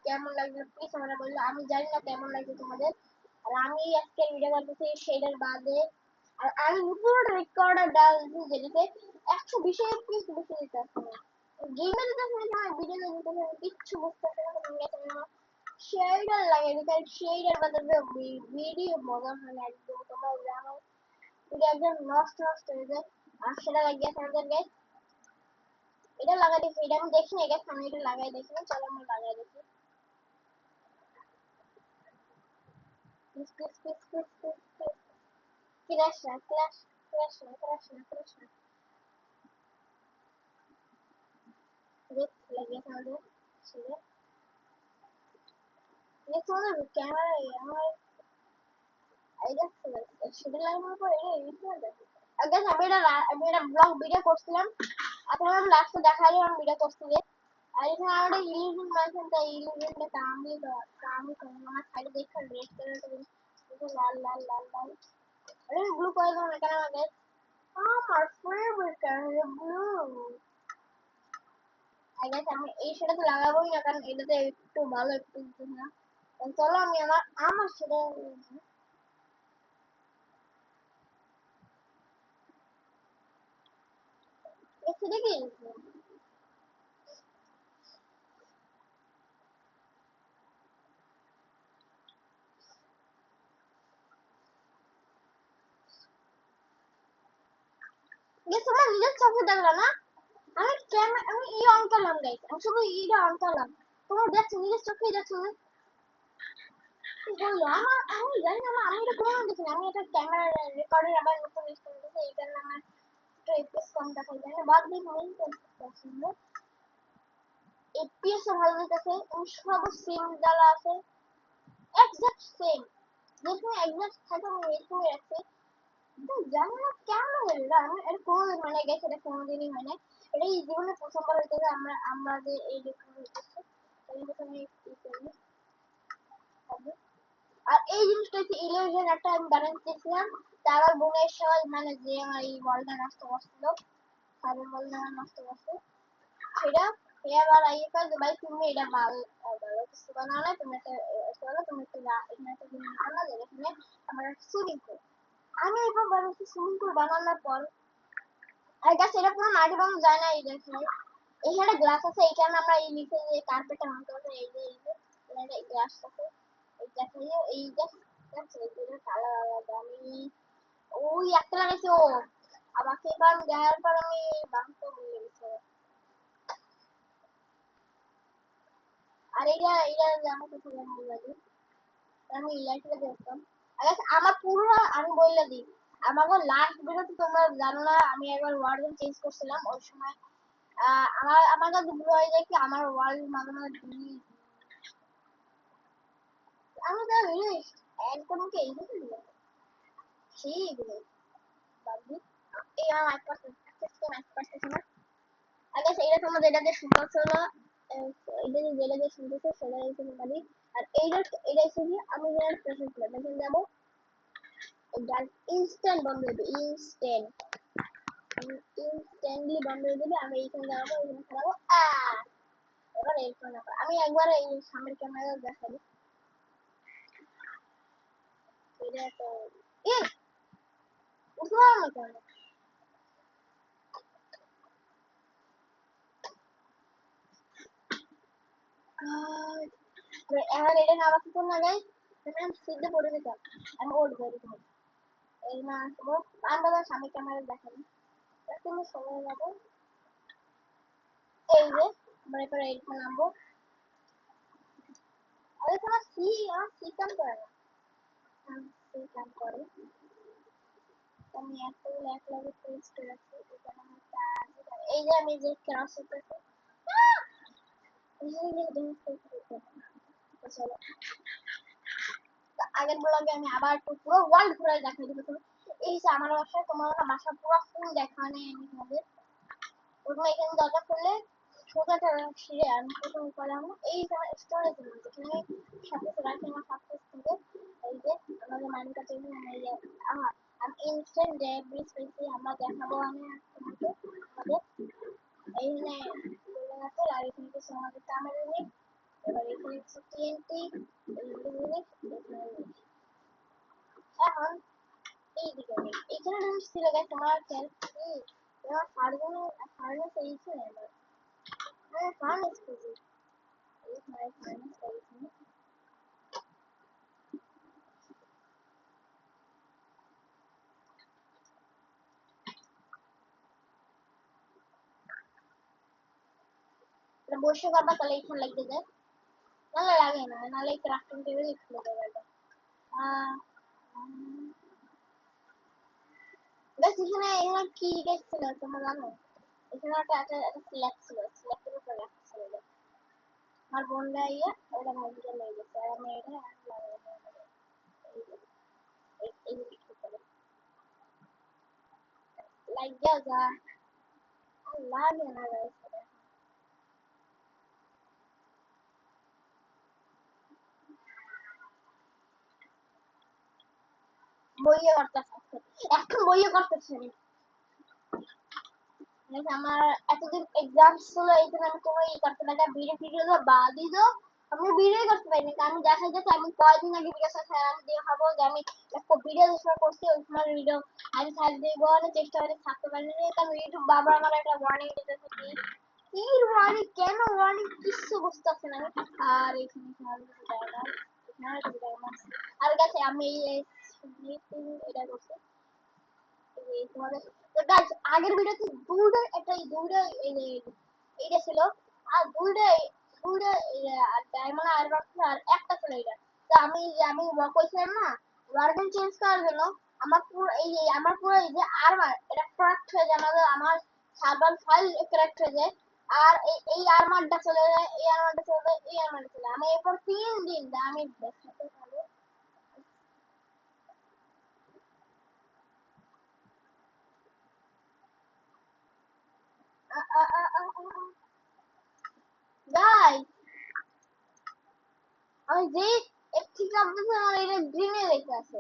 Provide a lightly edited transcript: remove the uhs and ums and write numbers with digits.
কেমন লাগলো প্লিজ তোমরা বললো। আমি জানি না কেমন লাগছে তোমাদের। আর আমি আজকে ভিডিও করতেছি শেডের বাদে। আর আমি পুরো রেকর্ডার ডালছি যেটাতে 120 এফপিএস বেশি দিতে আসছে না। গেমে দিতে আসছে না, ভিডিও দিতে আসছে না, কিচ্ছু বুঝতে পারছি না। তোমরা তোমরা শেডার লাগে কারণ শেডার বাদে ভিডিও মজা হয় না একদম। তোমরা জানো ভিডিও একদম নষ্ট নষ্ট হয়ে যায়। আর সেটা লাগিয়ে আমাদের গাইস এটা লাগাই দিচ্ছি। এটা আমি দেখি না গাইস, আমি এটা লাগাই দেখি। চলো আমরা লাগাই দেখি। Please please please please please please crash না ক্র্যাশ ক্র্যাশ না ক্র্যাশ না ক্র্যাশ না। দেখ লাগিয়ে আমাদের সেটা তোমাদের ক্যামেরা আমার আইডিয়া সেটা লাগানোর পর এটা এডিট করে দেখো। গাইস আমি এটা ব্লগ ভিডিও করছিলাম, আপনারা লাস্টে দেখাইলে আমি ভিডিও করছি। আর এখানে আমরা ইলিউশন মারছেন, তাই ইলিউশনটা কামি করবো না। সাইডে দেখছেন রেড কালার লাল লাল লাল লাল। আরে ব্লু করে দাও না কেন আমাদের। আমার favourite colour blue. I guess আমি এই সেটাতে লাগাবোই না কারণ এটাতে একটু ভালো একটু না। চলো আমি আমার আমার সেটা এসে দেখি। তোমরা নিজের চোখে দেখলা না? আমি ই অন করলাম গাইস, আমি শুধু ইটা অন করলাম। তোমরা দেখছো নিজের চোখেই দেখছো না? কি বললো আমি জানি না, আমি এটা কোনো দেখি না। আমি এটা ক্যামেরা রেকর্ডের আবার নতুন ইউজ করতেছি, এই কারণে আমার একটু এফপিএস কম দেখাই যায় না। বাদ দিয়ে মেইন পছন্দ এফপিএস ও ভালো দিতেছে। আমি সব সিম ডালা আছে এক্সাক্ট সেম, যেরকম এক্সাক্ট থাকে আমি এরকমই রাখছি। তো জানি না কেমন হলো না, আমি এটা কোনোদিন হয় না গেছে, এটা কোনোদিনই হয় না। এটা এই জীবনে প্রথমবার হইতেছে আমাদের এই রকম হইতেছে। এই জন্য আমি কি করি আর এই জিনিসটা হচ্ছে ইলিউশন একটা আমি বানাইতেছিলাম। তার বোনের সবাই মানে যে আমার এই ওয়ার্ল্ডটা নষ্ট করছিল, সাবের ওয়ার্ল্ডটা নষ্ট করছে সেটা এবার আইয়ে কাজ ভাই তুমি এটা ভালো ভালো কিছু বানাও না। তুমি একটা চলো তুমি একটু এখানে একটা জিনিস বানাও যেখানে আমার সুইমিং পুল। আমি এবার বানাচ্ছি সুইমিং পুল বানানোর পর আর গাছ এটা পুরো মাটি বানানো যায় না। এই দেখো এখানে গ্লাস আছে, এই কারণে আমরা এই নিচে যে কার্পেটটা বানাতে পারবো। এই যে এখানে গ্লাস আছে, এই দেখো এই যে কালার আলাদা। আমি ওই একটা লাগাইছি ও আমাকে এবার দেওয়ার পর আমি বানাতে ভুলে গেছি। আর এটা আমার কাছে ভালো লাগে, আমি ইলাইটটা দেখতাম। আচ্ছা আমার পুরো আমি বললে দিই আমাকে লাস্ট ভিডিওতে তোমরা জানো না আমি একবার ওয়ার্ড চেঞ্জ করছিলাম ওই সময়। আমার কাছে ভুল হয়ে যায় কি আমার ওয়ার্ল্ড মাঝে মাঝে আমি তো একদম কে এই দিকে দিলাম ঠিক আছে বাবু। এই আমার এক পার্সেন্ট না। আগে এটা তোমরা যেটা দিয়ে শুনতেছো না, এটা যেটা দিয়ে শুনতেছো সেটা তুমি পারি। আর এইটা শুনি আমি যেটা প্রেসেন্ট করে দেখেন যাবো এটা ইনস্ট্যান্ট বন্ধ হবে। ইনস্ট্যান্টলি বন্ধ হয়ে যাবে। আমি এইখানে দাঁড়াবো, এইখানে খেলাবো এবার এইখানে আমি একবার এই সামনের ক্যামেরা দেখাবো। এটা তো উঠতে পারো না কেন? এখন এটা না বাকি তো না গাই, আমি সিদ্ধে পড়ে যেতাম। আমি ওল্ড করে দিতাম এই না আসবো আমরা সামনে ক্যামেরা দেখাবো। তুমি সময় যাবো এই যে আমরা এবার এইখানে নামবো। আর এখানে সি কাম করে না, সি কাম করে। আমি এতগুলো এক লাগে পেস্ট করেছি এখানে আমি এই যে আমি যে ক্লাস করতেছি চলো আগের ব্লগে আমি আবার পুরো ওয়ার্ল্ড ঘুরে দেখাই দিবো। এই যে আমার বাসায় তোমার বাসা পুরো ফুল দেখা নেই আমি তোমাদের। ওগুলো এখানে দরকার পড়লে সোজাটা ছিঁড়ে আমি প্রথম করলাম এই স্টোরেজ যেখানে সবকিছু রাখি আমার সবকিছু থেকে। এই যে আমাদের মাইন্ড কাছে আমি ইনস্ট্যান্ট ডেব্রিজ পেয়েছি আমরা দেখাবো আমি তোমাকে আমাদের এইখানে বলে রাখো আর এখানে কিছু আমাদের ক্যামেরা নেই। এবার এখানে টিএনটি এখন এইদিকে নেই এখানে জিনিস ছিল গাইস তোমার খেয়াল এবার ফার্নেস এইখানে এবার ফার্নেস খুঁজি এই ফার্নেস এইখানে বসে করবা তাহলে এইখানে লাগতে যায় নাহলে লাগে না নাহলে ক্রাফটিং টেবিল খুলে দেবে বেশ এখানে এখানে কি লিখেছিল তোমরা জানো এখানে একটা স্ল্যাব ছিল স্ল্যাবের উপরে লেখা ছিল আমার বোনরা ইয়ে ওটা ভাবিটা লেগে গেছে আর আমি এটা এই কিছু করে লাগিয়া যা আর লাগে না গাইস বইয়ে করতেছে এখন বইয়ে করতেছে আমার এতদিন এক্সাম ছিল এই জন্য আমি কোনো ই করতে পারি না ভিডিও বাদই দাও আমি ভিডিও করতে পারি না কারণ দেখা যাচ্ছে আমি কয়দিন আগে ভিডিও সাথে আমি দেখাবো যে আমি একটা ভিডিও যেটা করছি ওই সময় ভিডিও আমি ছাড় দেবো চেষ্টা করে থাকতে পারি না কারণ ইউটিউব বাবা আমার একটা ওয়ার্নিং দিতেছে কি ওয়ার্নিং কেন ওয়ার্নিং কিছু বুঝতেছে না আর এখানে আর কাছে আমি এটা করছি আগের ভিডিওতে দুটো একটা দুটো এইটা ছিল আর দুটো ডায়মন্ড আর একটা ছিল এটা তো আমি কইছিলাম না ওয়ার্ডেন চেঞ্জ করার জন্য আমার পুরো এই যে আর্মার এটা ক্র্যাক্ট হয়ে যায় আমার সার্ভার ফাইল ক্র্যাক্ট হয়ে যায় আর এই আর্মারটা চলে যায় এই আর্মারটা চলে যায় এই আর্মারটা চলে যায় আমি এরপর 3 দিন আমি দেখাতে পারবো গাইস আমি যে ঠিক আপনাদের আমার এটা গ্রিনে লেখা আছে